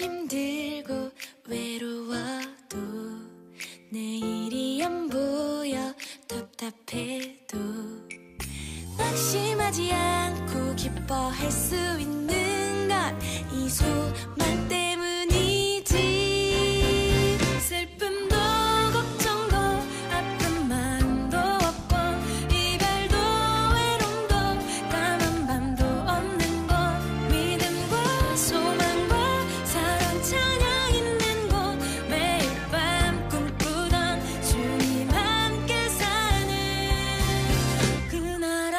힘들고 외로워도 내일이 안 보여 답답해도 낙심하지 않고 기뻐할 수 있는 건 이 소망 때문이지. 슬픔도 걱정도 아픔만도 없고 이별도 외로움도 까만 밤도 없는 곳, 믿음과 소망과 사랑 찬양 있는 곳, 매일 밤 꿈꾸던 주님 함께 사는 그 나라.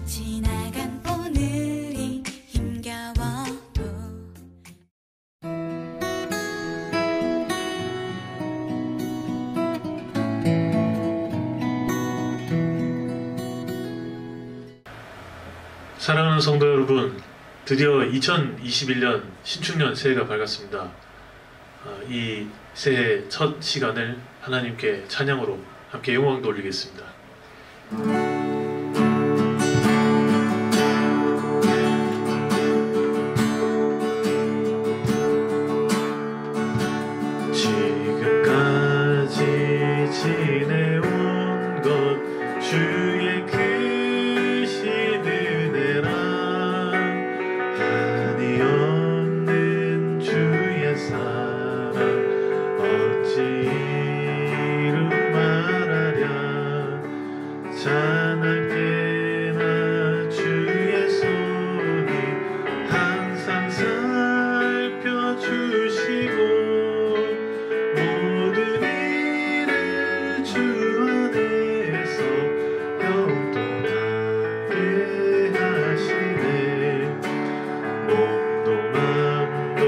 지나간 오늘이 힘겨워도 사랑하는 성도 여러분, 드디어 2021년 신축년 새해가 밝았습니다. 이 새해 첫 시간을 하나님께 찬양으로 함께 영광 돌리겠습니다. 지금까지 지내온 것 주의 크신 은혜라. 한이 없는 주의 사랑 어찌 이루 말하랴. 찬양케나 주의 손이 항상 살펴주시고 모든 일을 주 안에서 형통하게 하시네. 몸도 마음도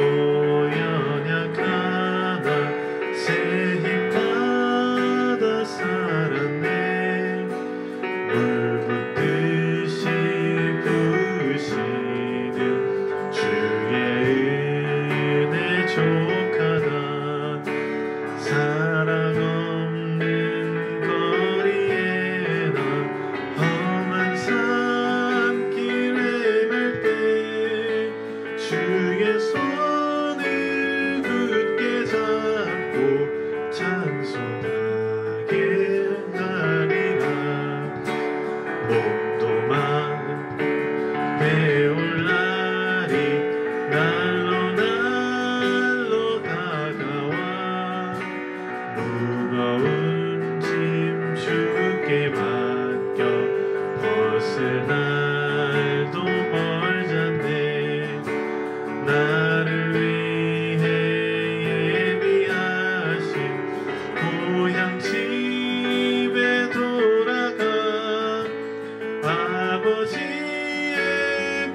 연약하나 새 힘 받아 살았네. 물 붓듯이 부으시는 주의 은혜 족하다. 사랑 없는 거리에 나 험한 산길 헤맬 때 주의 손을 굳게 잡고 찬송하게 하리라. 몸도 마음 배울 날이 날로 날로 다가와. 무거운 짐 주께 맡겨 벗을 날도 멀잖네. 나를 위해 예비하신 고향 집에 돌아가 아버지의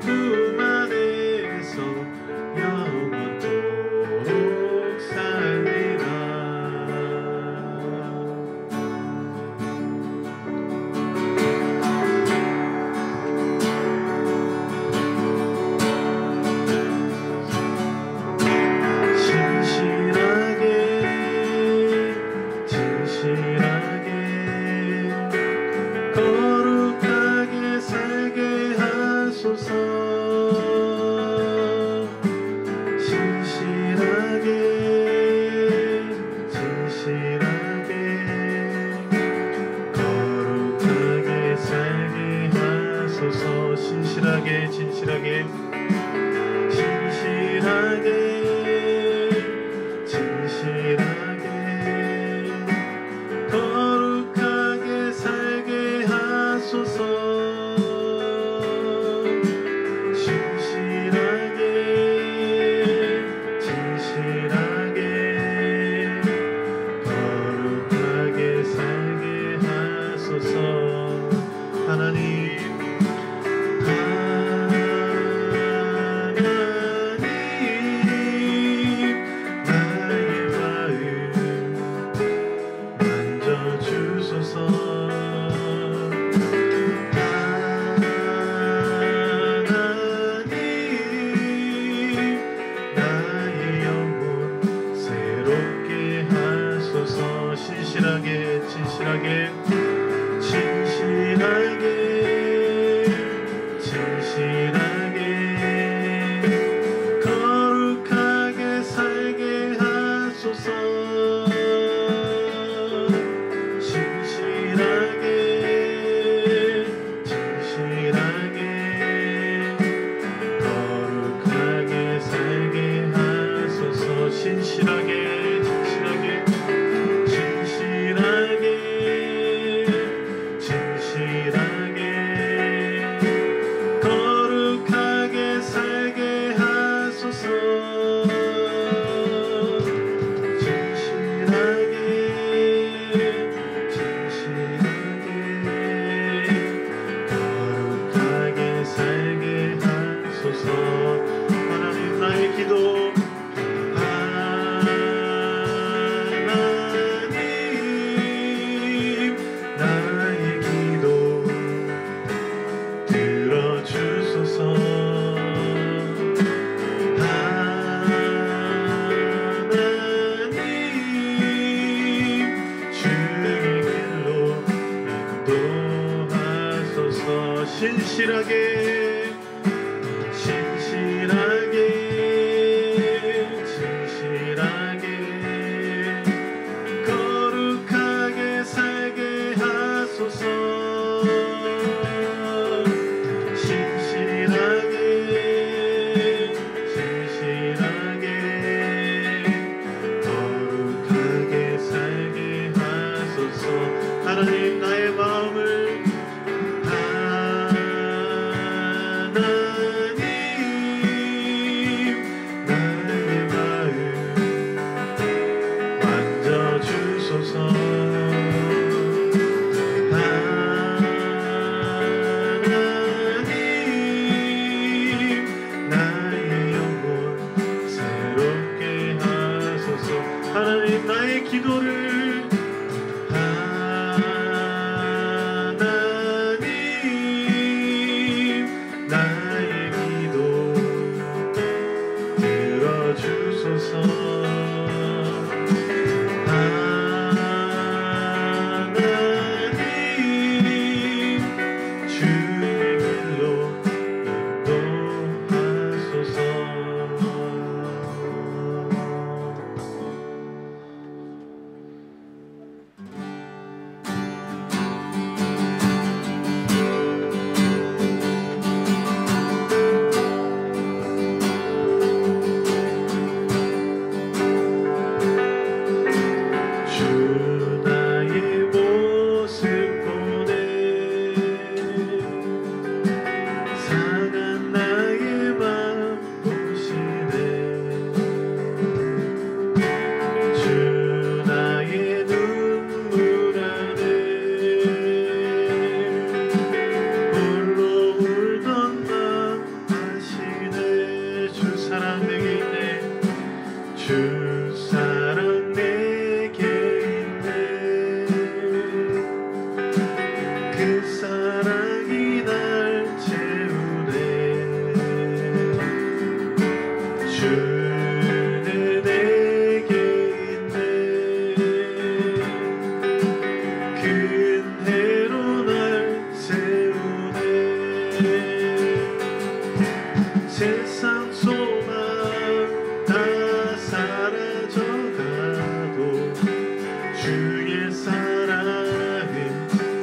품 안에서 영원토록 살리라. 진실하게 거룩하게 살게 하소서. 진실하게 거룩하게 살게 하소서. 진실하게 거룩하게 살게 하소서. 진실하게 거룩하게 살게 하소서. 하나님 신실하게 거룩하게 살게 하소서. 신실하게 거룩하게 살게 하소서. 하나님 나의 마음을 하나님 나의 기도를 하나님 나의 기도 들어주소서. 하나님 주의 길로 인도하소서. 주 사랑 내게 있네. 그 사랑이 날 채우네. 주는 내게 있네. 근혜로 날 세우네. 세상 소망 다 사라져가도 주의 사랑은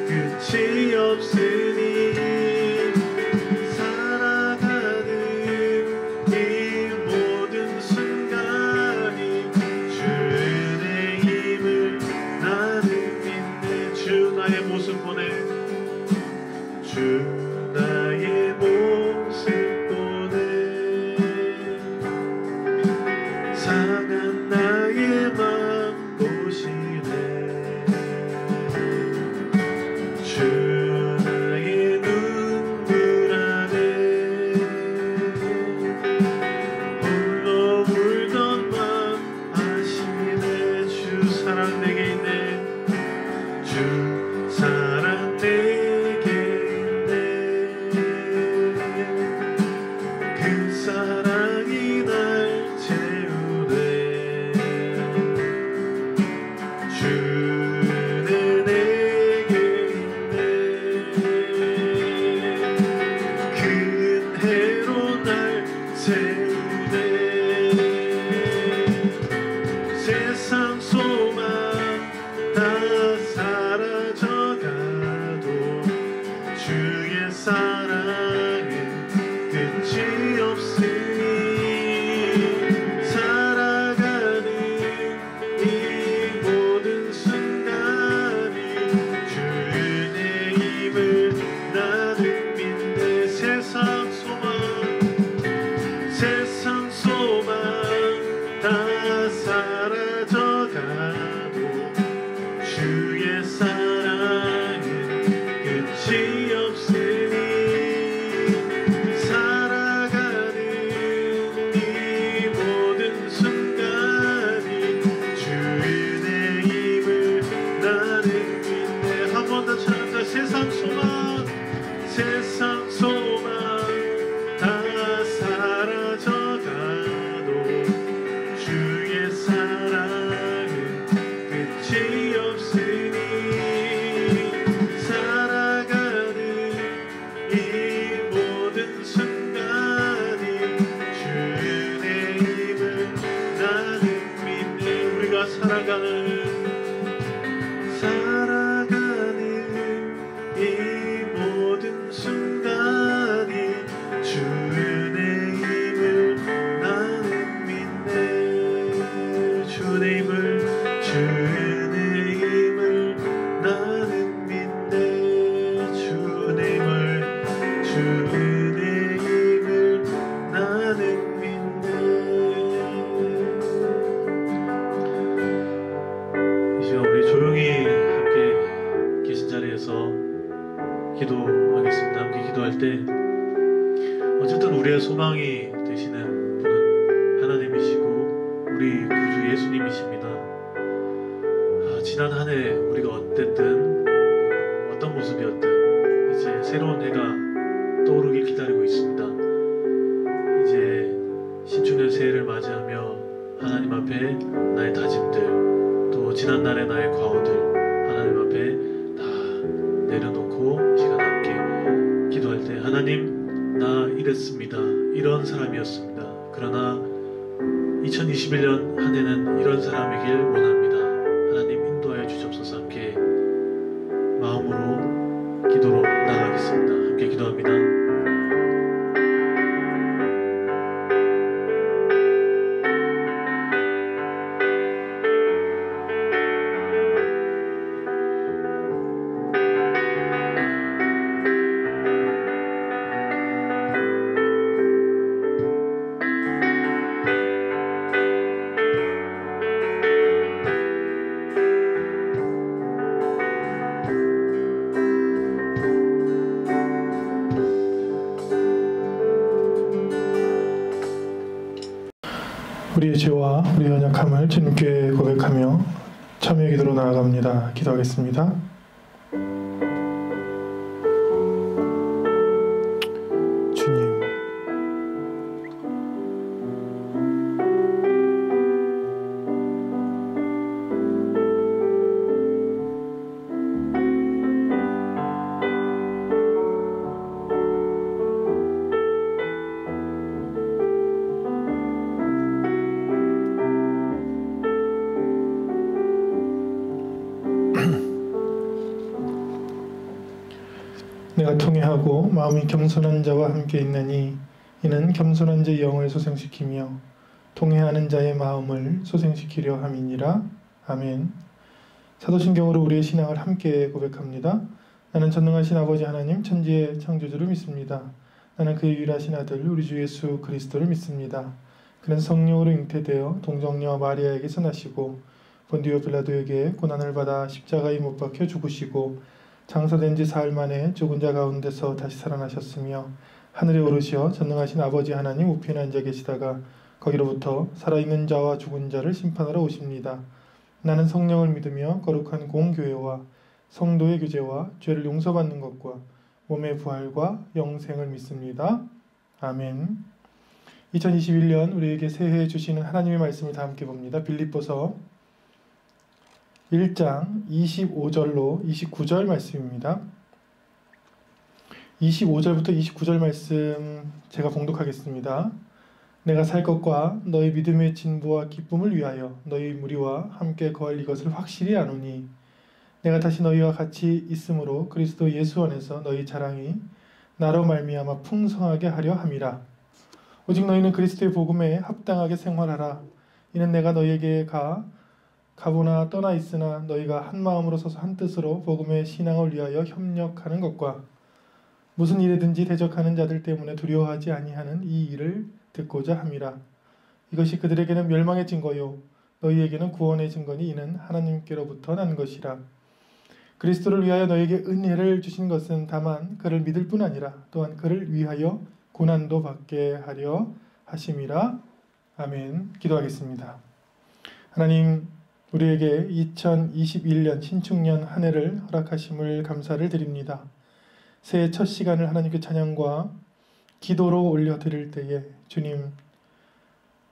끝이 없으니 살아가는 이 모든 순간이 주의 힘을 나는 믿네. 주 나의 모습 보내. 주 나의 모습 상한 나의 맘 보시네. 주 나의 눈물 안에 홀로 울던 맘 아시네. 주 사랑 내게 있네. 주 사랑 내게 있네. 그 사랑이 날 채우네. 주는 내게 있네. 근혜로 날 세우네. 세상 소망 다 사라져가도 주의 사랑은 끝이 없으니 살아가는 이 모든 순간이 주의 힘을 나는 믿네. 세상 소망 다 사라져가도 주의 사랑은 끝이 없으니 살아가는 이 모든 순간이 주의 힘을 나는 믿네. 한 번 더 찬양자. 세상 소망 다 사라져가도 주의 사랑은 끝이 없으니 살아가는 이 은혜임을 나는 믿네. 이 시간 우리 조용히 함께 계신 자리에서 기도하겠습니다. 함께 기도할 때 어쨌든 우리의 소망이 되시는 분은 하나님이시고 우리 구주 예수님이십니다. 지난 한 해 우리가 어땠든 어떤 모습이었든 이제 새로운 해가 떠오르길 기다리고 있습니다. 이제 신축년 새해를 맞이하며 하나님 앞에 나의 다짐들, 또 지난날의 나의 과오들 하나님 앞에 다 내려놓고 이 시간 함께 기도할 때, 하나님, 나 이랬습니다. 이런 사람이었습니다. 그러나 2021년 한 해는 이런 사람이길 원합니다. 하나님 인도하여 주시옵소서. 함께 마음으로 기도로 나가겠습니다. 함께 기도합니다. 우리의 죄와 우리의 연약함을 주님께 고백하며 참여의 기도로 나아갑니다. 기도하겠습니다. 주님, 내가 통회하고 마음이 겸손한 자와 함께 있느니 이는 겸손한 자의 영을 소생시키며 통회하는 자의 마음을 소생시키려 함이니라. 아멘. 사도신경으로 우리의 신앙을 함께 고백합니다. 나는 전능하신 아버지 하나님 천지의 창조주를 믿습니다. 나는 그의 유일하신 아들 우리 주 예수 그리스도를 믿습니다. 그는 성령으로 잉태되어 동정녀 마리아에게서 나시고 본디오 빌라도에게 고난을 받아 십자가에 못 박혀 죽으시고 장사된 지 사흘 만에 죽은 자 가운데서 다시 살아나셨으며 하늘에 오르시어 전능하신 아버지 하나님 우편에 앉아 계시다가 거기로부터 살아있는 자와 죽은 자를 심판하러 오십니다. 나는 성령을 믿으며 거룩한 공교회와 성도의 교제와 죄를 용서받는 것과 몸의 부활과 영생을 믿습니다. 아멘. 2021년 우리에게 새해 주시는 하나님의 말씀을 다 함께 봅니다. 빌립보서 1장 25절로 29절 말씀입니다. 25절부터 29절 말씀 제가 봉독하겠습니다. 내가 살 것과 너희 믿음의 진보와 기쁨을 위하여 너희 무리와 함께 거할 이것을 확실히 아노니 내가 다시 너희와 같이 있으므로 그리스도 예수 안에서 너희 자랑이 나로 말미암아 풍성하게 하려 함이라. 오직 너희는 그리스도의 복음에 합당하게 생활하라. 이는 내가 너희에게 가보나 떠나 있으나 너희가 한 마음으로 서서 한 뜻으로 복음의 신앙을 위하여 협력하는 것과 무슨 일에든지 대적하는 자들 때문에 두려워하지 아니하는 이 일을 듣고자 함이라. 이것이 그들에게는 멸망의 증거요 너희에게는 구원의 증거니 이는 하나님께로부터 난 것이라. 그리스도를 위하여 너희에게 은혜를 주신 것은 다만 그를 믿을 뿐 아니라 또한 그를 위하여 고난도 받게 하려 하심이라. 아멘. 기도하겠습니다. 하나님, 우리에게 2021년 신축년 한 해를 허락하심을 감사를 드립니다. 새해 첫 시간을 하나님께 찬양과 기도로 올려드릴 때에 주님,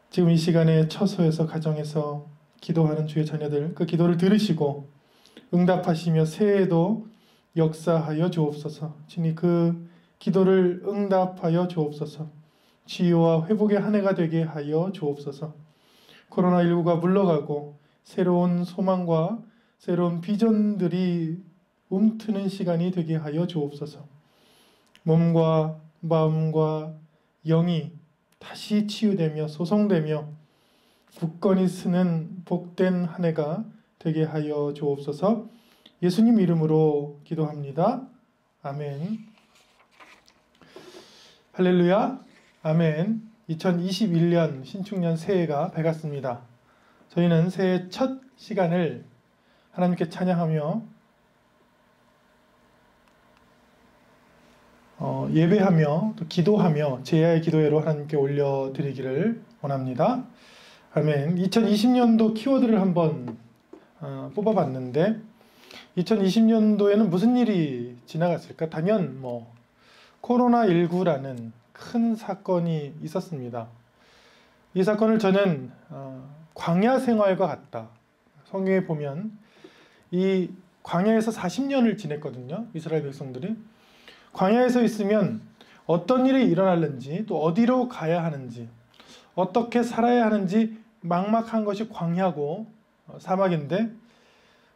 지금 이 시간에 처소에서 가정에서 기도하는 주의 자녀들 그 기도를 들으시고 응답하시며 새해에도 역사하여 주옵소서. 주님, 그 기도를 응답하여 주옵소서. 치유와 회복의 한 해가 되게 하여 주옵소서. 코로나19가 물러가고 새로운 소망과 새로운 비전들이 움트는 시간이 되게 하여 주옵소서. 몸과 마음과 영이 다시 치유되며 소성되며 굳건히 쓰는 복된 한 해가 되게 하여 주옵소서. 예수님 이름으로 기도합니다. 아멘. 할렐루야, 아멘. 2021년 신축년 새해가 밝았습니다. 저희는 새해 첫 시간을 하나님께 찬양하며 예배하며 또 기도하며 제야의 기도회로 하나님께 올려드리기를 원합니다. 아멘. 2020년도 키워드를 한번 뽑아봤는데 2020년도에는 무슨 일이 지나갔을까? 단연 코로나19라는 큰 사건이 있었습니다. 이 사건을 저는 광야 생활과 같다. 성경에 보면 이 광야에서 40년을 지냈거든요. 이스라엘 백성들이. 광야에서 있으면 어떤 일이 일어날는지 또 어디로 가야 하는지 어떻게 살아야 하는지 막막한 것이 광야고 사막인데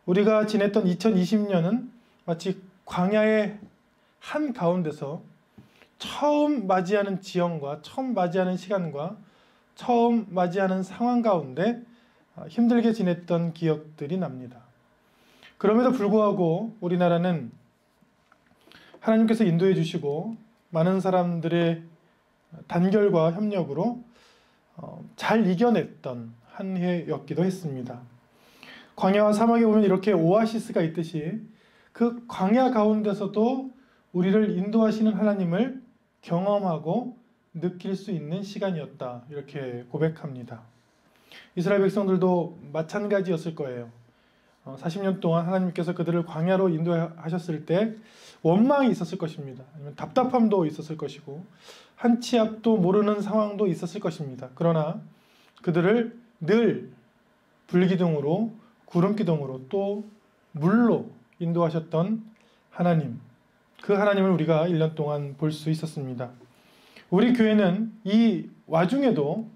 우리가 지냈던 2020년은 마치 광야의 한가운데서 처음 맞이하는 지형과 처음 맞이하는 시간과 처음 맞이하는 상황 가운데 힘들게 지냈던 기억들이 납니다. 그럼에도 불구하고 우리나라는 하나님께서 인도해 주시고 많은 사람들의 단결과 협력으로 잘 이겨냈던 한 해였기도 했습니다. 광야와 사막에 보면 이렇게 오아시스가 있듯이 그 광야 가운데서도 우리를 인도하시는 하나님을 경험하고 느낄 수 있는 시간이었다. 이렇게 고백합니다. 이스라엘 백성들도 마찬가지였을 거예요. 40년 동안 하나님께서 그들을 광야로 인도하셨을 때 원망이 있었을 것입니다. 아니면 답답함도 있었을 것이고 한 치 앞도 모르는 상황도 있었을 것입니다. 그러나 그들을 늘 불기둥으로 구름기둥으로 또 물로 인도하셨던 하나님, 그 하나님을 우리가 1년 동안 볼 수 있었습니다. 우리 교회는 이 와중에도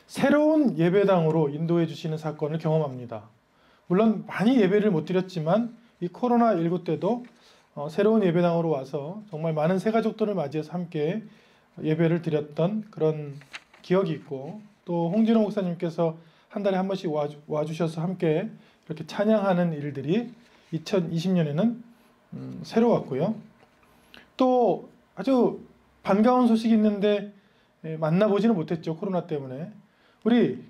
새로운 예배당으로 인도해 주시는 사건을 경험합니다. 물론 많이 예배를 못 드렸지만 이 코로나19 때도 새로운 예배당으로 와서 정말 많은 새가족들을 맞이해서 함께 예배를 드렸던 그런 기억이 있고 또 홍진호 목사님께서 한 달에 한 번씩 와주셔서 함께 이렇게 찬양하는 일들이 2020년에는 새로웠고요. 또 아주 반가운 소식이 있는데 만나보지는 못했죠. 코로나 때문에. 우리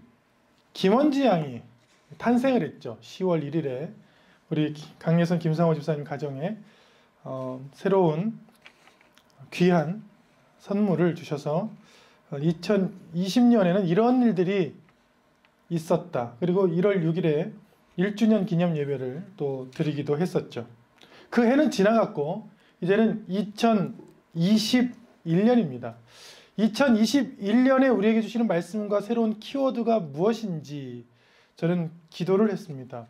김원지 양이 탄생을 했죠. 10월 1일에 우리 강예선 김상호 집사님 가정에 새로운 귀한 선물을 주셔서 2020년에는 이런 일들이 있었다. 그리고 1월 6일에 1주년 기념 예배를 또 드리기도 했었죠. 그 해는 지나갔고 이제는 2021년입니다. 2021년에 우리에게 주시는 말씀과 새로운 키워드가 무엇인지 저는 기도를 했습니다.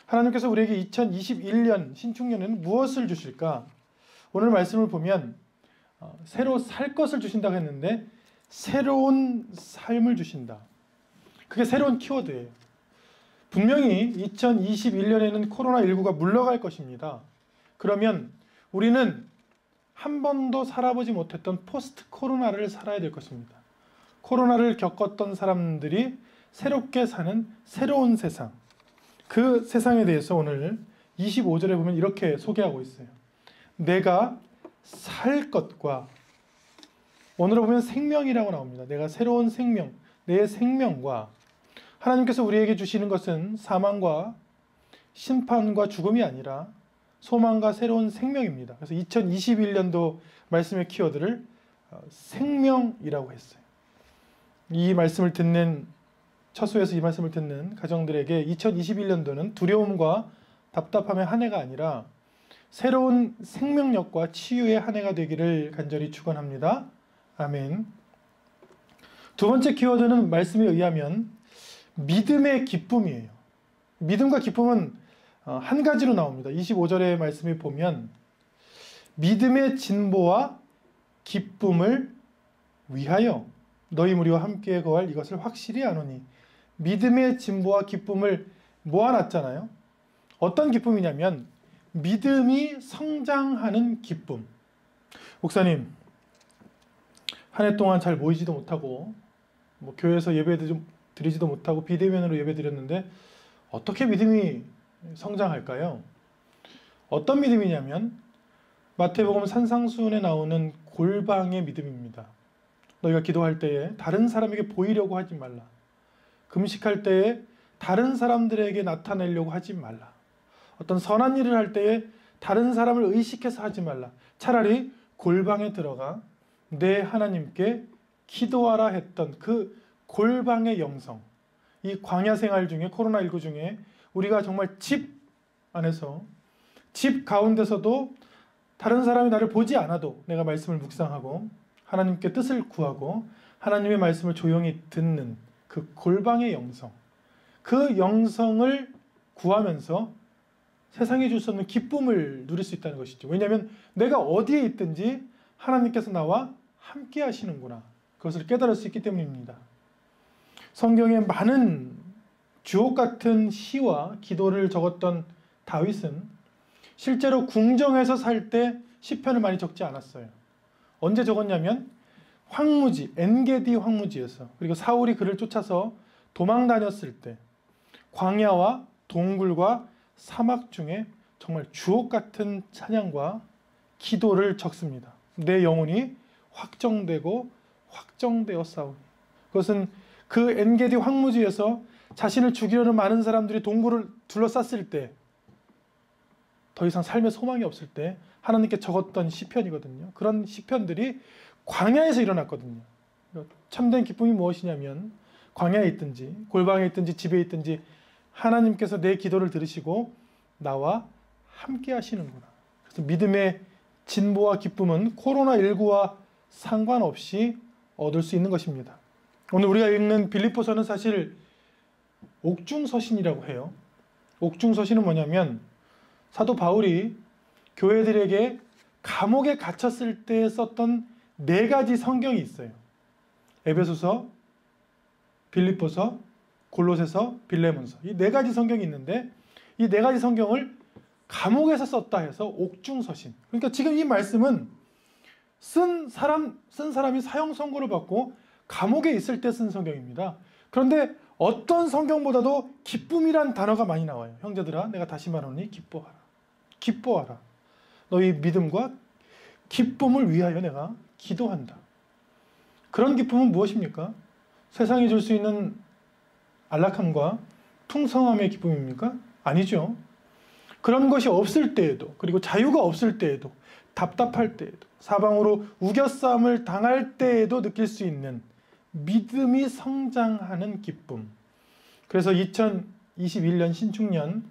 하나님께서 우리에게 2021년 신축년에는 무엇을 주실까? 오늘 말씀을 보면 새로 살 것을 주신다고 했는데 새로운 삶을 주신다. 그게 새로운 키워드예요. 분명히 2021년에는 코로나19가 물러갈 것입니다. 그러면 우리는 한 번도 살아보지 못했던 포스트 코로나를 살아야 될 것입니다. 코로나를 겪었던 사람들이 새롭게 사는 새로운 세상. 그 세상에 대해서 오늘 25절에 보면 이렇게 소개하고 있어요. 내가 살 것과 오늘을 보면 생명이라고 나옵니다. 내가 새로운 생명, 내 생명과 하나님께서 우리에게 주시는 것은 사망과 심판과 죽음이 아니라 소망과 새로운 생명입니다. 그래서 2021년도 말씀의 키워드를 생명이라고 했어요. 이 말씀을 듣는 처소에서 이 말씀을 듣는 가정들에게 2021년도는 두려움과 답답함의 한 해가 아니라 새로운 생명력과 치유의 한 해가 되기를 간절히 축원합니다. 아멘. 두 번째 키워드는 말씀에 의하면 믿음의 기쁨이에요. 믿음과 기쁨은 한 가지로 나옵니다. 25절의 말씀에 보면 믿음의 진보와 기쁨을 위하여 너희 무리와 함께 거할 이것을 확실히 아노니. 믿음의 진보와 기쁨을 모아놨잖아요. 어떤 기쁨이냐면 믿음이 성장하는 기쁨. 목사님, 한 해 동안 잘 모이지도 못하고 교회에서 예배 드리지도 못하고 비대면으로 예배 드렸는데 어떻게 믿음이 성장할까요? 어떤 믿음이냐면 마태복음 산상수훈에 나오는 골방의 믿음입니다. 너희가 기도할 때에 다른 사람에게 보이려고 하지 말라. 금식할 때에 다른 사람들에게 나타내려고 하지 말라. 어떤 선한 일을 할 때에 다른 사람을 의식해서 하지 말라. 차라리 골방에 들어가 내 하나님께 기도하라 했던 그 골방의 영성. 이 광야 생활 중에, 코로나19 중에 우리가 정말 집 안에서, 집 가운데서도 다른 사람이 나를 보지 않아도 내가 말씀을 묵상하고 하나님께 뜻을 구하고 하나님의 말씀을 조용히 듣는 그 골방의 영성, 그 영성을 구하면서 세상에 줄 수 없는 기쁨을 누릴 수 있다는 것이죠. 왜냐하면 내가 어디에 있든지 하나님께서 나와 함께 하시는구나, 그것을 깨달을 수 있기 때문입니다. 성경에 많은 주옥 같은 시와 기도를 적었던 다윗은 실제로 궁정에서 살 때 시편을 많이 적지 않았어요. 언제 적었냐면 황무지, 엔게디 황무지에서, 그리고 사울이 그를 쫓아서 도망 다녔을 때 광야와 동굴과 사막 중에 정말 주옥 같은 찬양과 기도를 적습니다. 내 영혼이 확정되고 확정되어 싸우니. 그것은 그 엔게디 황무지에서 자신을 죽이려는 많은 사람들이 동굴을 둘러쌌을 때, 더 이상 삶의 소망이 없을 때 하나님께 적었던 시편이거든요. 그런 시편들이 광야에서 일어났거든요. 참된 기쁨이 무엇이냐면 광야에 있든지 골방에 있든지 집에 있든지 하나님께서 내 기도를 들으시고 나와 함께 하시는구나. 그래서 믿음의 진보와 기쁨은 코로나19와 상관없이 얻을 수 있는 것입니다. 오늘 우리가 읽는 빌립보서는 사실 옥중서신이라고 해요. 옥중서신은 뭐냐면 사도 바울이 교회들에게 감옥에 갇혔을 때 썼던 4가지 성경이 있어요. 에베소서, 빌립보서, 골로새서, 빌레몬서. 이 4가지 성경이 있는데 이 4가지 성경을 감옥에서 썼다 해서 옥중서신. 그러니까 지금 이 말씀은 쓴 사람이 사형 선고를 받고 감옥에 있을 때 쓴 성경입니다. 그런데 어떤 성경보다도 기쁨이란 단어가 많이 나와요. 형제들아, 내가 다시 말하노니 기뻐하라. 기뻐하라. 너희 믿음과 기쁨을 위하여 내가 기도한다. 그런 기쁨은 무엇입니까? 세상이 줄 수 있는 안락함과 풍성함의 기쁨입니까? 아니죠. 그런 것이 없을 때에도, 그리고 자유가 없을 때에도, 답답할 때에도, 사방으로 우겨싸움을 당할 때에도 느낄 수 있는 믿음이 성장하는 기쁨. 그래서 2021년 신축년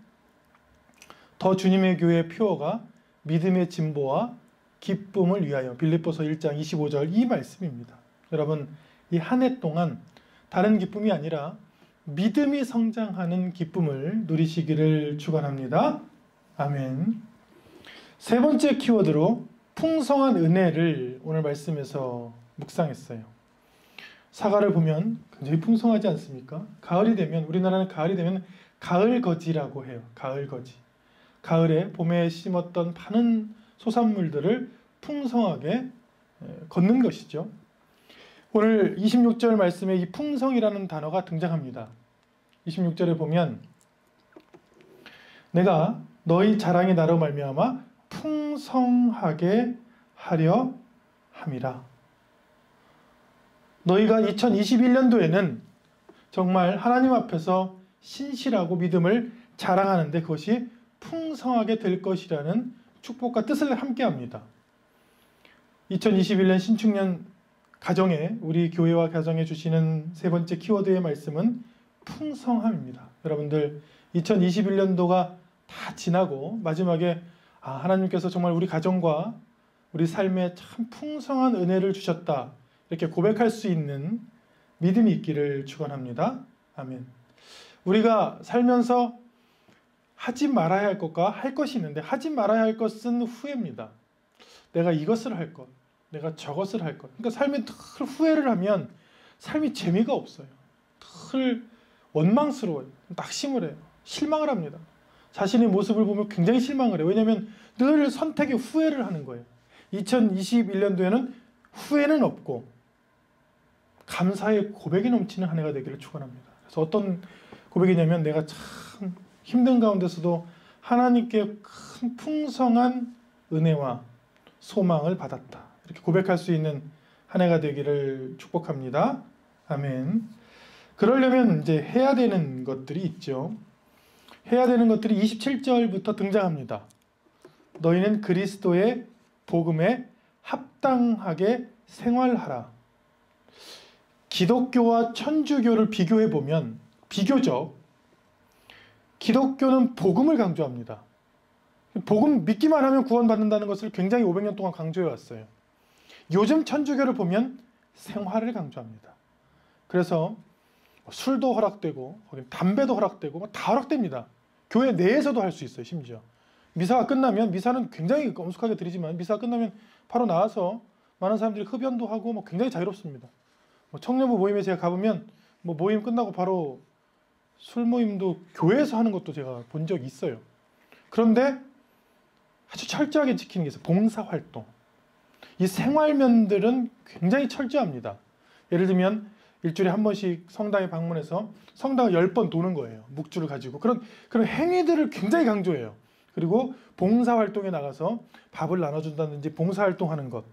더 주님의 교회 표어가 믿음의 진보와 기쁨을 위하여, 빌립보서 1장 25절 이 말씀입니다. 여러분, 이 한 해 동안 다른 기쁨이 아니라 믿음이 성장하는 기쁨을 누리시기를 축원합니다. 아멘. 세 번째 키워드로 풍성한 은혜를 오늘 말씀에서 묵상했어요. 사과를 보면 굉장히 풍성하지 않습니까? 가을이 되면, 우리나라는 가을이 되면 가을거지라고 해요. 가을거지. 가을에 봄에 심었던 많은 소산물들을 풍성하게 걷는 것이죠. 오늘 26절 말씀에 이 풍성이라는 단어가 등장합니다. 26절에 보면 내가 너희 자랑의 나로 말미암아 풍성하게 하려 함이라. 너희가 2021년도에는 정말 하나님 앞에서 신실하고 믿음을 자랑하는데 그것이 풍성하게 될 것이라는 축복과 뜻을 함께합니다. 2021년 신축년 가정에, 우리 교회와 가정에 주시는 세 번째 키워드의 말씀은 풍성함입니다. 여러분들 2021년도가 다 지나고 마지막에 하나님께서 정말 우리 가정과 우리 삶에 참 풍성한 은혜를 주셨다, 이렇게 고백할 수 있는 믿음이 있기를 축원합니다. 아멘. 우리가 살면서 하지 말아야 할 것과 할 것이 있는데 하지 말아야 할 것은 후회입니다. 내가 이것을 할 것, 내가 저것을 할 것. 그러니까 삶에 늘 후회를 하면 삶이 재미가 없어요. 늘 원망스러워요. 낙심을 해요. 실망을 합니다. 자신의 모습을 보면 굉장히 실망을 해요. 왜냐하면 늘 선택에 후회를 하는 거예요. 2021년도에는 후회는 없고 감사의 고백이 넘치는 한 해가 되기를 축원합니다. 그래서 어떤 고백이냐면 내가 참 힘든 가운데서도 하나님께 큰 풍성한 은혜와 소망을 받았다, 그렇게 고백할 수 있는 한 해가 되기를 축복합니다. 아멘. 그러려면 이제 해야 되는 것들이 있죠. 해야 되는 것들이 27절부터 등장합니다. 너희는 그리스도의 복음에 합당하게 생활하라. 기독교와 천주교를 비교해 보면 비교적 기독교는 복음을 강조합니다. 복음 믿기만 하면 구원받는다는 것을 굉장히 500년 동안 강조해 왔어요. 요즘 천주교를 보면 생활을 강조합니다. 그래서 술도 허락되고 담배도 허락되고 다 허락됩니다. 교회 내에서도 할 수 있어요. 심지어 미사가 끝나면, 미사는 굉장히 엄숙하게 드리지만 미사가 끝나면 바로 나와서 많은 사람들이 흡연도 하고 굉장히 자유롭습니다. 청년부 모임에 제가 가보면 모임 끝나고 바로 술 모임도 교회에서 하는 것도 제가 본 적이 있어요. 그런데 아주 철저하게 지키는 게 있어요. 봉사활동. 이 생활면들은 굉장히 철저합니다. 예를 들면 일주일에 한 번씩 성당에 방문해서 성당을 10번 도는 거예요. 묵주를 가지고. 그런 행위들을 굉장히 강조해요. 그리고 봉사활동에 나가서 밥을 나눠준다든지 봉사활동하는 것.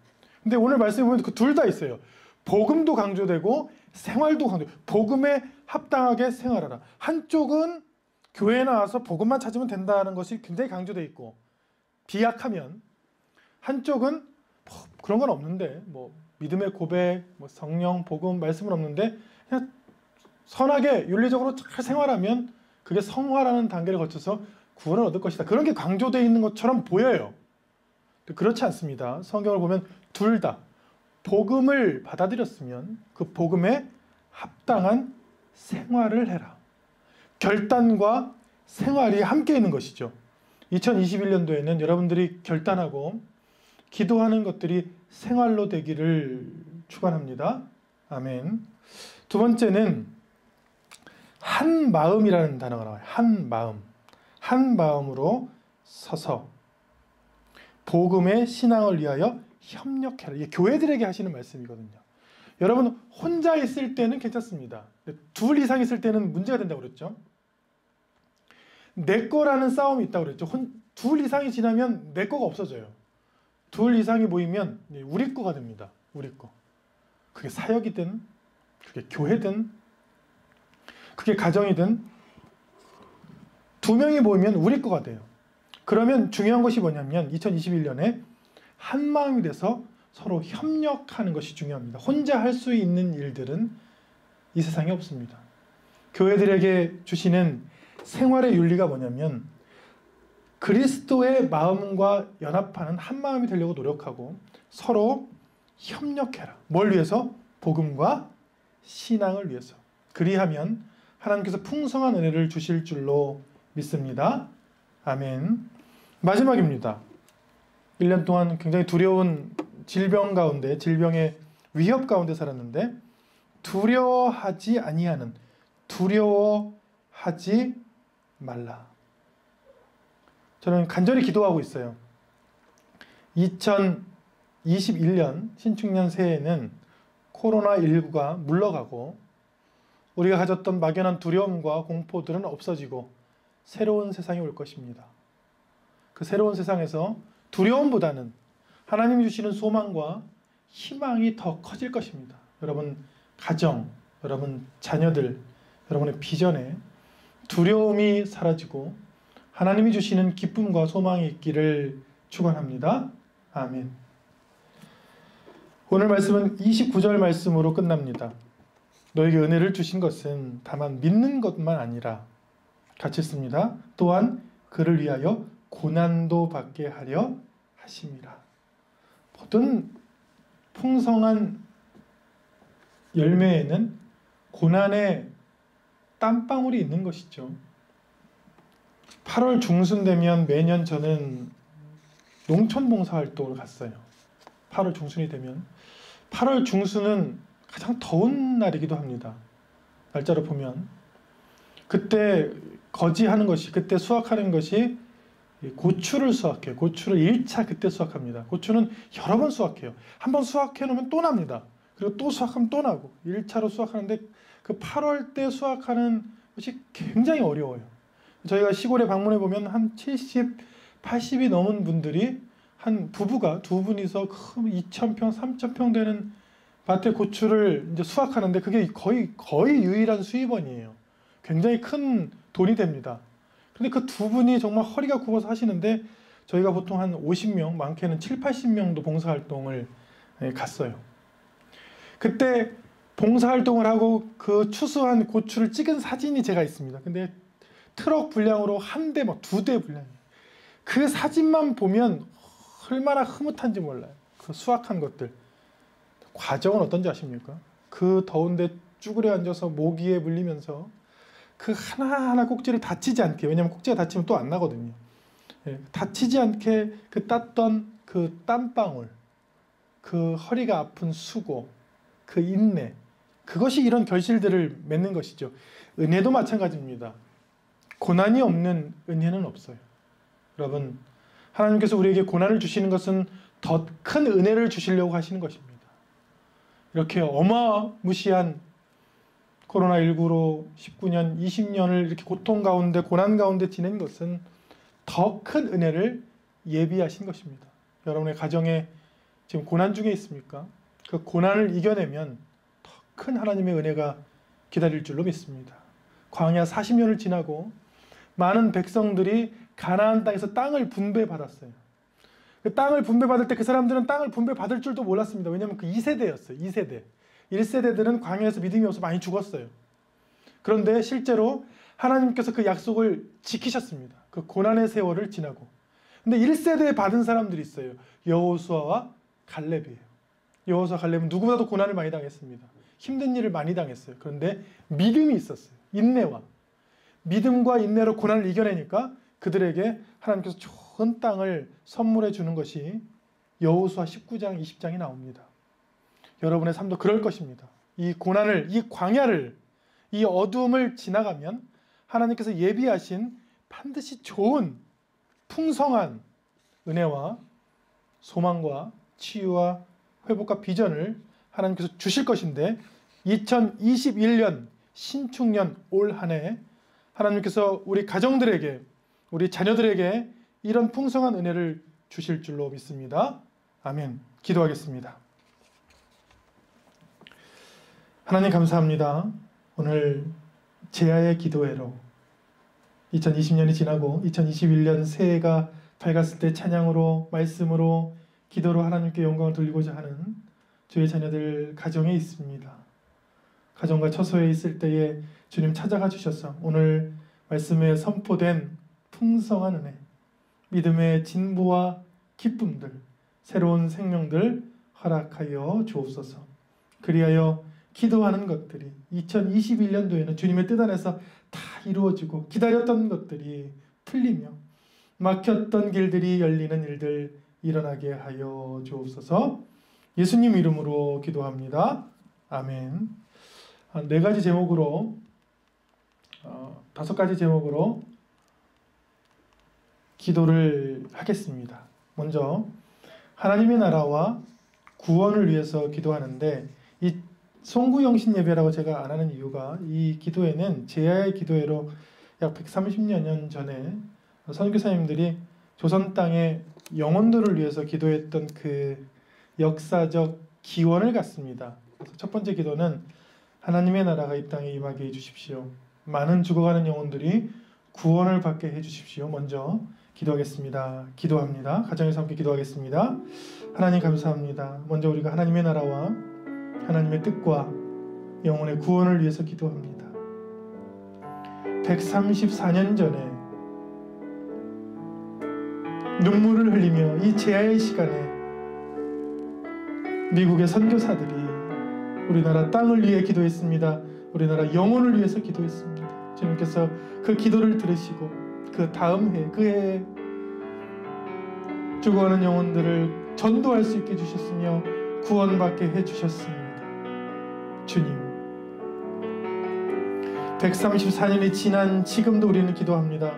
근데 오늘 말씀해 보면 그 둘 다 있어요. 복음도 강조되고 생활도 강조. 복음에 합당하게 생활하라. 한쪽은 교회에 나와서 복음만 찾으면 된다는 것이 굉장히 강조되어 있고, 비약하면 한쪽은 그런 건 없는데 믿음의 고백, 성령, 복음, 말씀은 없는데 그냥 선하게 윤리적으로 잘 생활하면 그게 성화라는 단계를 거쳐서 구원을 얻을 것이다. 그런 게 강조되어 있는 것처럼 보여요. 그렇지 않습니다. 성경을 보면 둘 다 복음을 받아들였으면 그 복음에 합당한 생활을 해라. 결단과 생활이 함께 있는 것이죠. 2021년도에는 여러분들이 결단하고 기도하는 것들이 생활로 되기를 축원합니다. 아멘. 두 번째는 한 마음이라는 단어가 나와요. 한 마음. 한 마음으로 서서 복음의 신앙을 위하여 협력해라. 이게 교회들에게 하시는 말씀이거든요. 여러분 혼자 있을 때는 괜찮습니다. 둘 이상 있을 때는 문제가 된다고 그랬죠. 내 거라는 싸움이 있다고 그랬죠. 둘 이상이 지나면 내 거가 없어져요. 둘 이상이 모이면 우리 거가 됩니다. 우리 거. 그게 사역이든 그게 교회든 그게 가정이든 두 명이 모이면 우리 거가 돼요. 그러면 중요한 것이 뭐냐면 2021년에 한 마음이 돼서 서로 협력하는 것이 중요합니다. 혼자 할 수 있는 일들은 이 세상에 없습니다. 교회들에게 주시는 생활의 윤리가 뭐냐면 그리스도의 마음과 연합하는 한 마음이 되려고 노력하고 서로 협력해라. 뭘 위해서? 복음과 신앙을 위해서. 그리하면 하나님께서 풍성한 은혜를 주실 줄로 믿습니다. 아멘. 마지막입니다. 1년 동안 굉장히 두려운 질병 가운데, 질병의 위협 가운데 살았는데 두려워하지 아니하는, 두려워하지 말라. 저는 간절히 기도하고 있어요. 2021년 신축년 새해에는 코로나19가 물러가고 우리가 가졌던 막연한 두려움과 공포들은 없어지고 새로운 세상이 올 것입니다. 그 새로운 세상에서 두려움보다는 하나님이 주시는 소망과 희망이 더 커질 것입니다. 여러분 가정, 여러분 자녀들, 여러분의 비전에 두려움이 사라지고 하나님이 주시는 기쁨과 소망이 있기를 축원합니다. 아멘. 오늘 말씀은 29절 말씀으로 끝납니다. 너에게 은혜를 주신 것은 다만 믿는 것만 아니라, 같이 씁니다. 또한 그를 위하여 고난도 받게 하려 하심이라. 모든 풍성한 열매에는 고난의 땀방울이 있는 것이죠. 8월 중순 되면 매년 저는 농촌 봉사활동을 갔어요. 8월 중순이 되면. 8월 중순은 가장 더운 날이기도 합니다. 날짜로 보면. 그때 거지하는 것이, 그때 수확하는 것이 고추를 수확해요. 고추를 1차 그때 수확합니다. 고추는 여러 번 수확해요. 한 번 수확해 놓으면 또 납니다. 그리고 또 수확하면 또 나고. 1차로 수확하는데 그 8월 때 수확하는 것이 굉장히 어려워요. 저희가 시골에 방문해 보면 한 70, 80이 넘은 분들이 한 부부가 두 분이서 큰 2,000평, 3,000평 되는 밭의 고추를 이제 수확하는데 그게 거의 유일한 수입원이에요. 굉장히 큰 돈이 됩니다. 그런데 그 두 분이 정말 허리가 굽어서 하시는데 저희가 보통 한 50명, 많게는 7, 80명도 봉사활동을 갔어요. 그때 봉사활동을 하고 그 추수한 고추를 찍은 사진이 제가 있습니다. 근데 트럭 분량으로 한 대, 막 2대 분량이에요. 그 사진만 보면 얼마나 흐뭇한지 몰라요. 그 수확한 것들. 과정은 어떤지 아십니까? 그 더운데 쭈그려 앉아서 모기에 물리면서 그 하나하나 꼭지를 다치지 않게, 왜냐면 꼭지가 다치면 또 안 나거든요. 다치지 않게 그 땄던 그 땀방울, 그 허리가 아픈 수고, 그 인내, 그것이 이런 결실들을 맺는 것이죠. 은혜도 마찬가지입니다. 고난이 없는 은혜는 없어요. 여러분, 하나님께서 우리에게 고난을 주시는 것은 더 큰 은혜를 주시려고 하시는 것입니다. 이렇게 어마무시한 코로나19로 19년, 20년을 이렇게 고통 가운데, 고난 가운데 지낸 것은 더 큰 은혜를 예비하신 것입니다. 여러분의 가정에 지금 고난 중에 있습니까? 그 고난을 이겨내면 더 큰 하나님의 은혜가 기다릴 줄로 믿습니다. 광야 40년을 지나고 많은 백성들이 가나안 땅에서 땅을 분배받았어요. 그 땅을 분배받을 때 그 사람들은 땅을 분배받을 줄도 몰랐습니다. 왜냐하면 그 2세대였어요. 2세대. 1세대들은 광야에서 믿음이 없어 많이 죽었어요. 그런데 실제로 하나님께서 그 약속을 지키셨습니다. 그 고난의 세월을 지나고. 근데 1세대에 받은 사람들이 있어요. 여호수아와 갈렙이에요. 여호수아 갈렙은 누구보다도 고난을 많이 당했습니다. 힘든 일을 많이 당했어요. 그런데 믿음이 있었어요. 인내와. 믿음과 인내로 고난을 이겨내니까 그들에게 하나님께서 좋은 땅을 선물해 주는 것이 여호수아 19장, 20장이 나옵니다. 여러분의 삶도 그럴 것입니다. 이 고난을, 이 광야를, 이 어두움을 지나가면 하나님께서 예비하신 반드시 좋은 풍성한 은혜와 소망과 치유와 회복과 비전을 하나님께서 주실 것인데 2021년 신축년 올 한 해 하나님께서 우리 가정들에게, 우리 자녀들에게 이런 풍성한 은혜를 주실 줄로 믿습니다. 아멘. 기도하겠습니다. 하나님 감사합니다. 오늘 제아의 기도회로 2020년이 지나고 2021년 새해가 밝았을 때 찬양으로, 말씀으로, 기도로 하나님께 영광을 돌리고자 하는 주의 자녀들 가정에 있습니다. 가정과 처소에 있을 때에 주님 찾아가 주셔서 오늘 말씀에 선포된 풍성한 은혜, 믿음의 진보와 기쁨들, 새로운 생명들 허락하여 주옵소서. 그리하여 기도하는 것들이 2021년도에는 주님의 뜻 안에서 다 이루어지고 기다렸던 것들이 풀리며 막혔던 길들이 열리는 일들 일어나게 하여 주옵소서. 예수님 이름으로 기도합니다. 아멘. 4가지 제목으로 5가지 제목으로 기도를 하겠습니다. 먼저 하나님의 나라와 구원을 위해서 기도하는데 이 송구영신 예배라고 제가 안 하는 이유가 이 기도회는 제야의 기도회로 약 130년 전에 선교사님들이 조선 땅의 영혼들을 위해서 기도했던 그 역사적 기원을 갖습니다. 그래서 첫 번째 기도는 하나님의 나라가 이 땅에 임하게 해주십시오. 많은 죽어가는 영혼들이 구원을 받게 해주십시오. 먼저 기도하겠습니다. 기도합니다. 가정에서 함께 기도하겠습니다. 하나님 감사합니다. 먼저 우리가 하나님의 나라와 하나님의 뜻과 영혼의 구원을 위해서 기도합니다. 134년 전에 눈물을 흘리며 이 제야의 시간에 미국의 선교사들이 우리나라 땅을 위해 기도했습니다. 우리나라 영혼을 위해서 기도했습니다. 주님께서 그 기도를 들으시고 그 다음 해, 그 해에 죽어가는 영혼들을 전도할 수 있게 해주셨으며 구원받게 해주셨습니다. 주님, 134년이 지난 지금도 우리는 기도합니다.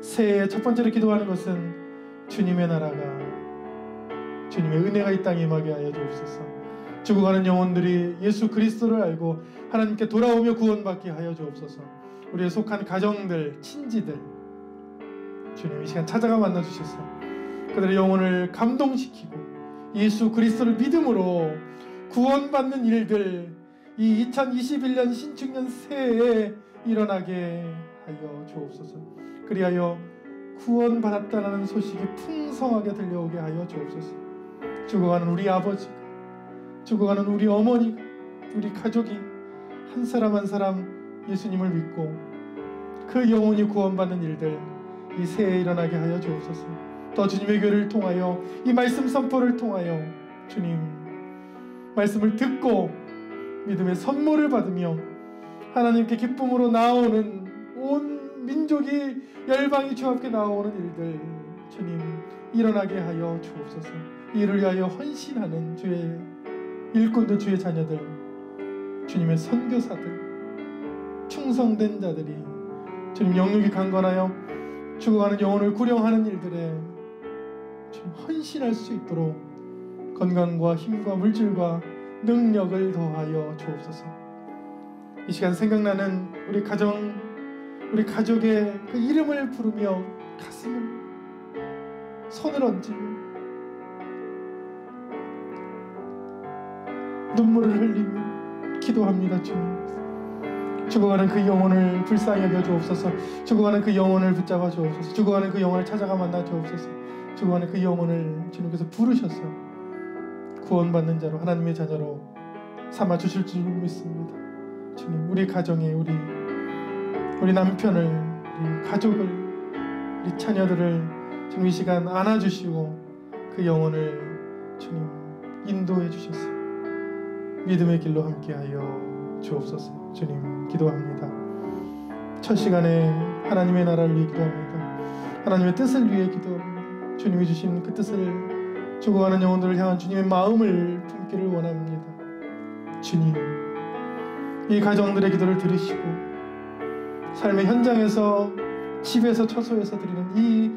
새해의 첫 번째로 기도하는 것은 주님의 나라가, 주님의 은혜가 이 땅에 임하게 하여 주옵소서. 죽어가는 영혼들이 예수 그리스도를 알고 하나님께 돌아오며 구원받게 하여 주옵소서. 우리의 속한 가정들, 친지들, 주님 이 시간 찾아가 만나주셔서 그들의 영혼을 감동시키고 예수 그리스도를 믿음으로 구원받는 일들 이 2021년 신축년 새해에 일어나게 하여 주옵소서. 그리하여 구원받았다는 소식이 풍성하게 들려오게 하여 주옵소서. 죽어가는 우리 아버지가, 죽어가는 우리 어머니가, 우리 가족이 한 사람 한 사람 예수님을 믿고 그 영혼이 구원받는 일들 이 새해에 일어나게 하여 주옵소서. 또 주님의 교회를 통하여 이 말씀 선포를 통하여 주님 말씀을 듣고 믿음의 선물을 받으며 하나님께 기쁨으로 나오는 온 민족이 열방이 주 앞에 나오는 일들 주님 일어나게 하여 주옵소서. 이를 위하여 헌신하는 주의 일꾼들, 주의 자녀들, 주님의 선교사들, 충성된 자들이 주님 영육이 강건하여 죽어가는 영혼을 구령하는 일들에 주님 헌신할 수 있도록 건강과 힘과 물질과 능력을 더하여 주옵소서. 이 시간 생각나는 우리 가정, 우리 가족의 그 이름을 부르며 가슴을 손을 얹으며 눈물을 흘리며 기도합니다. 주님 죽어가는 그 영혼을 불쌍히 여겨 주옵소서. 죽어가는 그 영혼을 붙잡아 주옵소서. 죽어가는 그 영혼을 찾아가 만나 주옵소서. 죽어가는 그 영혼을 주님께서 부르셔서 구원받는 자로 하나님의 자녀로 삼아 주실 줄 믿습니다. 주님 우리 가정에 우리 남편을, 우리 가족을, 우리 자녀들을 주님 이 시간 안아주시고 그 영혼을 주님 인도해 주셔서 믿음의 길로 함께하여 주옵소서. 주님 기도합니다. 첫 시간에 하나님의 나라를 위해 기도합니다. 하나님의 뜻을 위해 기도합니다. 주님이 주신 그 뜻을 죽어가는 영혼들을 향한 주님의 마음을 품기를 원합니다. 주님 이 가정들의 기도를 들으시고 삶의 현장에서 집에서 처소에서 드리는 이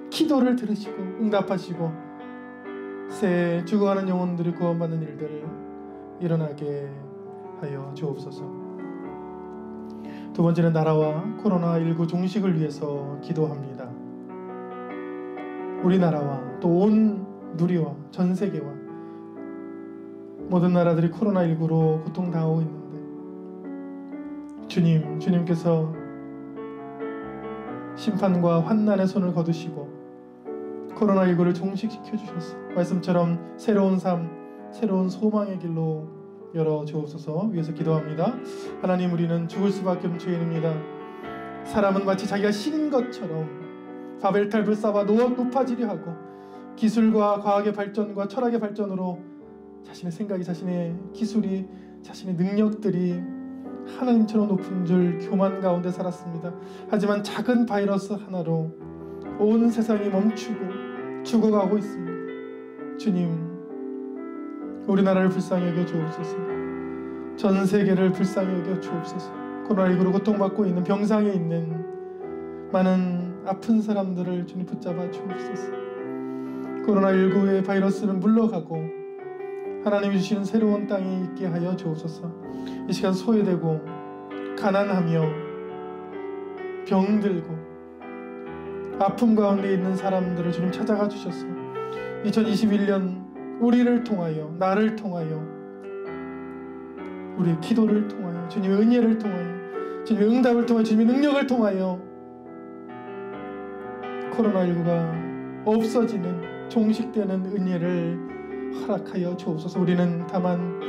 기도를 들으시고 응답하시고 새해 죽어가는 영혼들이 구원받는 일들을 일어나게 하여 주옵소서. 두 번째는 나라와 코로나19 종식을 위해서 기도합니다. 우리나라와 또 온 누리와 전 세계와 모든 나라들이 코로나19로 고통당하고 있는데 주님께서 심판과 환난의 손을 거두시고 코로나19를 종식시켜 주셔서 말씀처럼 새로운 삶, 새로운 소망의 길로 열어 주옵소서. 위해서 기도합니다. 하나님 우리는 죽을 수밖에 없는 죄인입니다. 사람은 마치 자기가 신인 것처럼 바벨탑을 쌓아 높아지려 하고 기술과 과학의 발전과 철학의 발전으로 자신의 생각이, 자신의 기술이, 자신의 능력들이 하나님처럼 높은 줄 교만 가운데 살았습니다. 하지만 작은 바이러스 하나로 온 세상이 멈추고 죽어가고 있습니다. 주님 우리나라를 불쌍히 여겨 주옵소서. 전 세계를 불쌍히 여겨 주옵소서. 코로나19로 고통받고 있는 병상에 있는 많은 아픈 사람들을 주님 붙잡아 주옵소서. 코로나19의 바이러스는 물러가고 하나님이 주시는 새로운 땅이 있게 하여 주옵소서. 이 시간 소외되고 가난하며 병들고 아픔 가운데 있는 사람들을 주님 찾아가 주셔서 2021년 우리를 통하여, 나를 통하여, 우리의 기도를 통하여, 주님의 은혜를 통하여, 주님의 응답을 통하여, 주님의 능력을 통하여 코로나19가 없어지는, 종식되는 은혜를 허락하여 주옵소서. 우리는 다만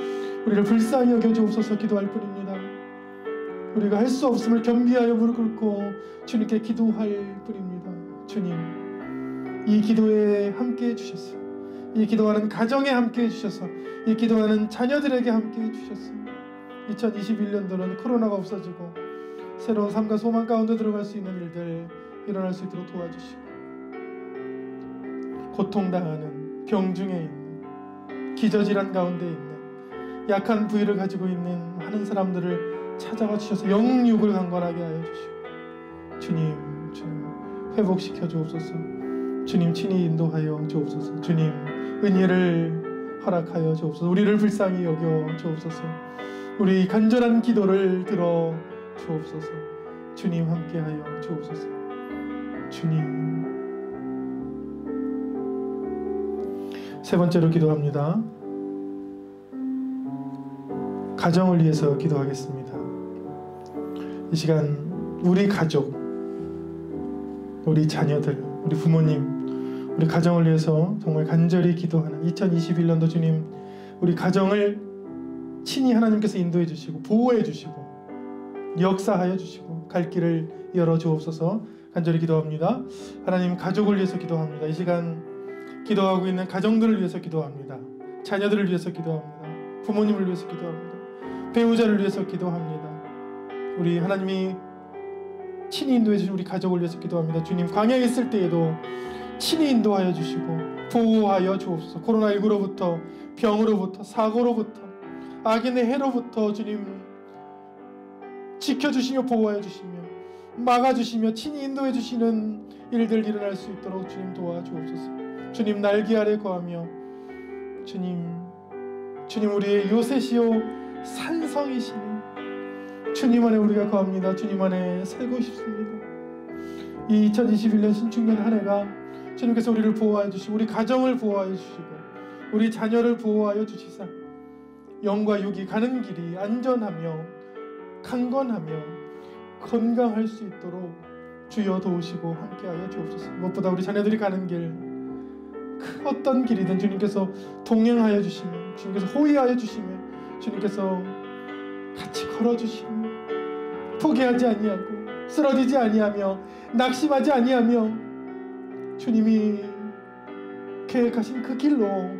우리를 불쌍히 여겨 주옵소서 기도할 뿐입니다. 우리가 할 수 없음을 겸비하여 무릎 꿇고 주님께 기도할 뿐입니다. 주님 이 기도에 함께해 주셔서, 이 기도하는 가정에 함께해 주셔서, 이 기도하는 자녀들에게 함께해 주셔서 2021년도는 코로나가 없어지고 새로운 삶과 소망 가운데 들어갈 수 있는 일들 일어날 수 있도록 도와주시고 고통당하는, 병중에 있는, 기저질환 가운데 있는, 약한 부위를 가지고 있는 많은 사람들을 찾아와 주셔서 영육을 강건하게 하여 주시고 주님 회복시켜 주옵소서. 주님 친히 인도하여 주옵소서. 주님 은혜를 허락하여 주옵소서. 우리를 불쌍히 여겨 주옵소서. 우리 간절한 기도를 들어 주옵소서. 주님 함께하여 주옵소서. 주님 세 번째로 기도합니다. 가정을 위해서 기도하겠습니다. 이 시간 우리 가족, 우리 자녀들, 우리 부모님, 우리 가정을 위해서 정말 간절히 기도하는 2021년도 주님, 우리 가정을 친히 하나님께서 인도해 주시고 보호해 주시고 역사하여 주시고 갈 길을 열어 주옵소서. 간절히 기도합니다. 하나님, 가족을 위해서 기도합니다. 이 시간 기도하고 있는 가정들을 위해서 기도합니다. 자녀들을 위해서 기도합니다. 부모님을 위해서 기도합니다. 배우자를 위해서 기도합니다. 우리 하나님이 친히 인도해 주신 우리 가족을 위해서 기도합니다. 주님, 광야에 있을 때에도 친히 인도하여 주시고 보호하여 주옵소서. 코로나19로부터, 병으로부터, 사고로부터, 악인의 해로부터 주님 지켜주시며 보호하여 주시며 막아주시며 친히 인도해 주시는 일들 일어날 수 있도록 주님 도와주옵소서. 주님, 날개 아래 거하며 주님 우리의 요새시오 산성이시니 주님 안에 우리가 거합니다. 주님 안에 살고 싶습니다. 이 2021년 신축년 한 해가 주님께서 우리를 보호하여 주시고 우리 가정을 보호하여 주시고 우리 자녀를 보호하여 주시사 영과 육이 가는 길이 안전하며 강건하며 건강할 수 있도록 주여 도우시고 함께하여 주옵소서. 무엇보다 우리 자녀들이 가는 길, 그 어떤 길이든 주님께서 동행하여 주시며 주님께서 호위하여 주시며 주님께서 같이 걸어주시며 포기하지 아니하고 쓰러지지 아니하며 낙심하지 아니하며 주님이 계획하신 그 길로,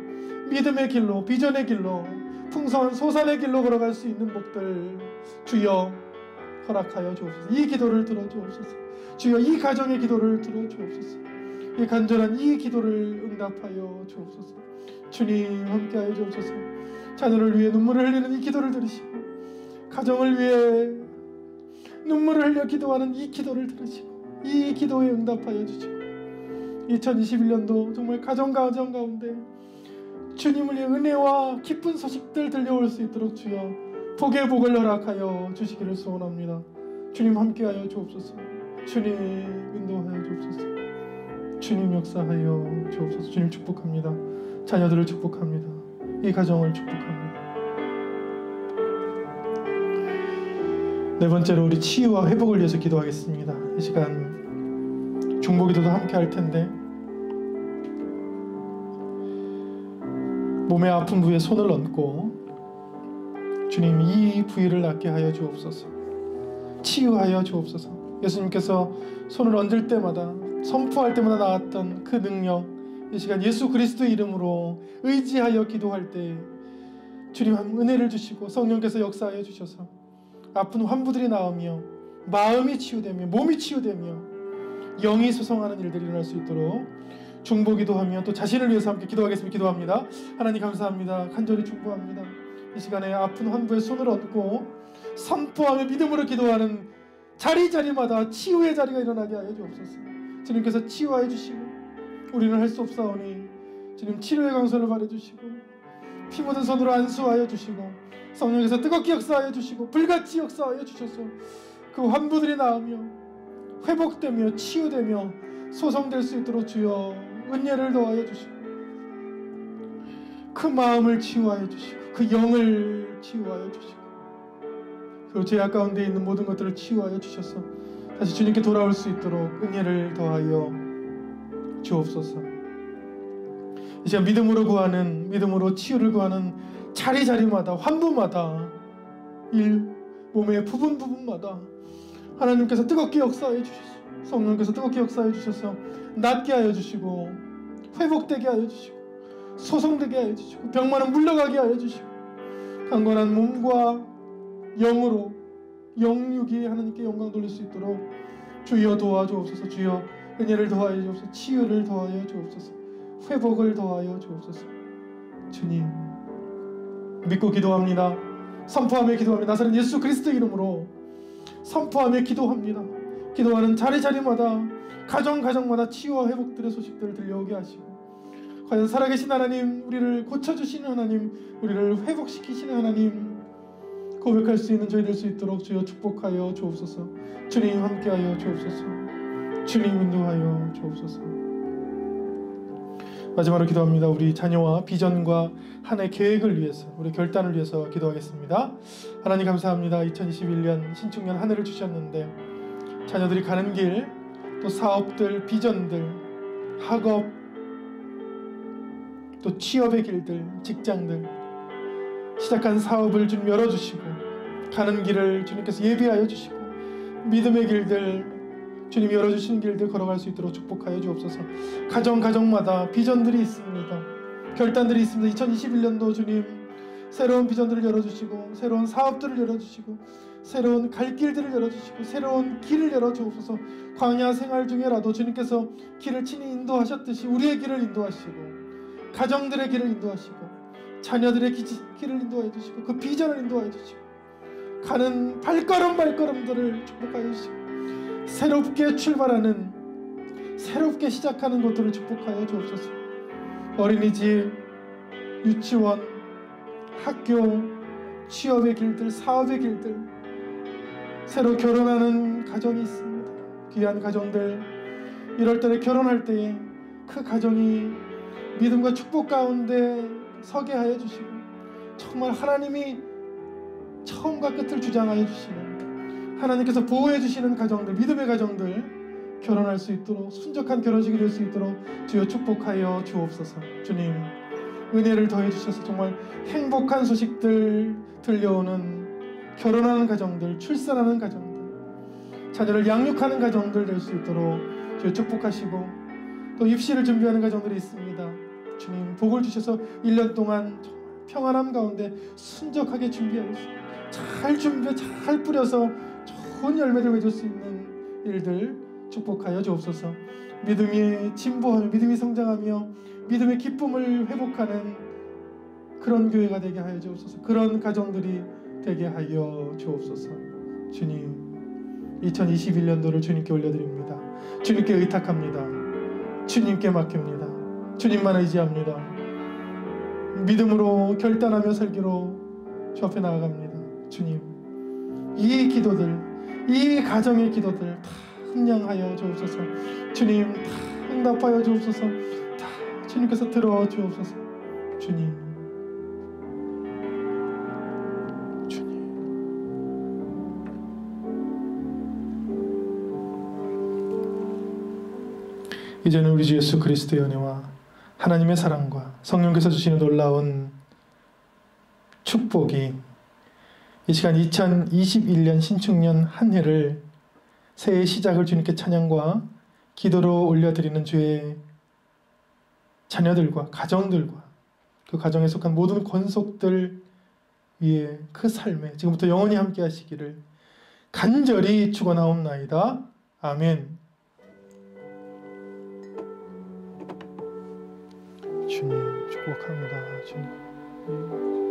믿음의 길로, 비전의 길로, 풍성한 소산의 길로 걸어갈 수 있는 복들 주여 허락하여 주옵소서. 이 기도를 들어주옵소서. 주여 이 가정의 기도를 들어주옵소서. 이 간절한 이 기도를 응답하여 주옵소서. 주님 함께하여 주옵소서. 자녀를 위해 눈물을 흘리는 이 기도를 들으시고 가정을 위해 눈물을 흘려 기도하는 이 기도를 들으시고 이 기도에 응답하여 주시고 2021년도 정말 가정 가운데 주님을 위해 은혜와 기쁜 소식들 들려올 수 있도록 주여 복의 복을 허락하여 주시기를 소원합니다. 주님 함께하여 주옵소서. 주님 인도하여 주옵소서. 주님 역사하여 주옵소서. 주님 축복합니다. 자녀들을 축복합니다. 이 가정을 축복합니다. 네 번째로 우리 치유와 회복을 위해서 기도하겠습니다. 이 시간 중보기도도 함께 할 텐데 몸의 아픈 부위에 손을 얹고 주님 이 부위를 낫게 하여 주옵소서. 치유하여 주옵소서. 예수님께서 손을 얹을 때마다 선포할 때마다 나왔던 그 능력, 이 시간 예수 그리스도의 이름으로 의지하여 기도할 때 주님 은혜를 주시고 성령께서 역사하여 주셔서 아픈 환부들이 나으며 마음이 치유되며 몸이 치유되며 영이 소성하는 일들이 일어날 수 있도록 중보기도하며 또 자신을 위해서 함께 기도하겠습니다. 기도합니다. 하나님 감사합니다. 간절히 중보합니다. 이 시간에 아픈 환부에 손을 얹고 선포하며 믿음으로 기도하는 자리자리마다 치유의 자리가 일어나게 하여 주옵소서. 주님께서 치유하여 주시고 우리는 할 수 없사오니 주님 치료의 강선을 바라주시고 피 묻은 손으로 안수하여 주시고 성령께서 뜨겁게 역사하여 주시고 불같이 역사하여 주셔서 그 환부들이 나으며 회복되며 치유되며 소성될 수 있도록 주여 은혜를 더하여 주시고 그 마음을 치유하여 주시고 그 영을 치유하여 주시고 그 죄악 가운데 있는 모든 것들을 치유하여 주셔서 다시 주님께 돌아올 수 있도록 은혜를 더하여 주옵소서. 이 시간 믿음으로 구하는, 믿음으로 치유를 구하는 자리자리마다 환부마다 몸의 부분마다 하나님께서 뜨겁게 역사하여 주셔서 성령께서 뜨겁게 역사하여 주셔서 낫게 하여 주시고 회복되게 하여 주시고 소성되게 하여 주시고 병만은 물러가게 하여 주시고 강건한 몸과 영으로 영육이 하나님께 영광 돌릴 수 있도록 주여 도와주옵소서. 주여 은혜를 더하여 주옵소서. 치유를 더하여 주옵소서. 회복을 더하여 주옵소서. 주님 믿고 기도합니다. 선포하며 기도합니다. 나사렛 예수 그리스도의 이름으로 선포하며 기도합니다. 기도하는 자리자리마다 가정마다 치유와 회복들의 소식들을 들려오게 하시고 과연 살아계신 하나님, 우리를 고쳐주시는 하나님, 우리를 회복시키시는 하나님 고백할 수 있는 저희 될 수 있도록 주여 축복하여 주옵소서. 주님 함께하여 주옵소서. 주님 인도하여 주옵소서. 마지막으로 기도합니다. 우리 자녀와 비전과 한 해 계획을 위해서, 우리 결단을 위해서 기도하겠습니다. 하나님 감사합니다. 2021년 신축년 한 해를 주셨는데 자녀들이 가는 길, 또 사업들, 비전들, 학업, 또 취업의 길들, 직장들, 시작한 사업을 주님 열어주시고 가는 길을 주님께서 예비하여 주시고 믿음의 길들, 주님이 열어주시는 길들 걸어갈 수 있도록 축복하여 주옵소서. 가정마다 비전들이 있습니다. 결단들이 있습니다. 2021년도 주님 새로운 비전들을 열어주시고 새로운 사업들을 열어주시고 새로운 갈 길들을 열어주시고 새로운 길을 열어주옵소서. 광야 생활 중에라도 주님께서 길을 친히 인도하셨듯이 우리의 길을 인도하시고 가정들의 길을 인도하시고 자녀들의 길을 인도하여 주시고 그 비전을 인도하여 주시고 가는 발걸음들을 축복하여 주시고 새롭게 출발하는, 새롭게 시작하는 것들을 축복하여 주옵소서. 어린이집, 유치원, 학교, 취업의 길들, 사업의 길들, 새로 결혼하는 가정이 있습니다. 귀한 가정들, 1월달에 결혼할 때에 그 가정이 믿음과 축복 가운데 서게 하여 주시고 정말 하나님이 처음과 끝을 주장하여 주시는, 하나님께서 보호해 주시는 가정들, 믿음의 가정들 결혼할 수 있도록, 순적한 결혼식이 될 수 있도록 주여 축복하여 주옵소서. 주님 은혜를 더해 주셔서 정말 행복한 소식들 들려오는 결혼하는 가정들, 출산하는 가정들, 자녀를 양육하는 가정들 될 수 있도록 주여 축복하시고, 또 입시를 준비하는 가정들이 있습니다. 주님 복을 주셔서 1년 동안 정말 평안함 가운데 순적하게 준비하여 주시고 잘 준비해 잘 뿌려서 좋은 열매를 맺을 수 있는 일들 축복하여 주옵소서. 믿음이 진보하며 믿음이 성장하며 믿음의 기쁨을 회복하는 그런 교회가 되게 하여 주옵소서. 그런 가정들이 되게 하여 주옵소서. 주님 2021년도를 주님께 올려드립니다. 주님께 의탁합니다. 주님께 맡깁니다. 주님만 의지합니다. 믿음으로 결단하며 살기로 주 앞에 나아갑니다. 주님 이 기도들, 이 가정의 기도들 다 흥량하여 주옵소서. 주님 다 응답하여 주옵소서. 다 주님께서 들어 주옵소서. 주님 이제는 우리 주 예수 그리스도의 은혜와 하나님의 사랑과 성령께서 주시는 놀라운 축복이 이 시간 2021년 신축년 한 해를, 새해 시작을 주님께 찬양과 기도로 올려드리는 주의 자녀들과 가정들과 그 가정에 속한 모든 권속들 위에 그 삶에 지금부터 영원히 함께 하시기를 간절히 축원하옵나이다. 아멘. 주님 축복합니다. 주님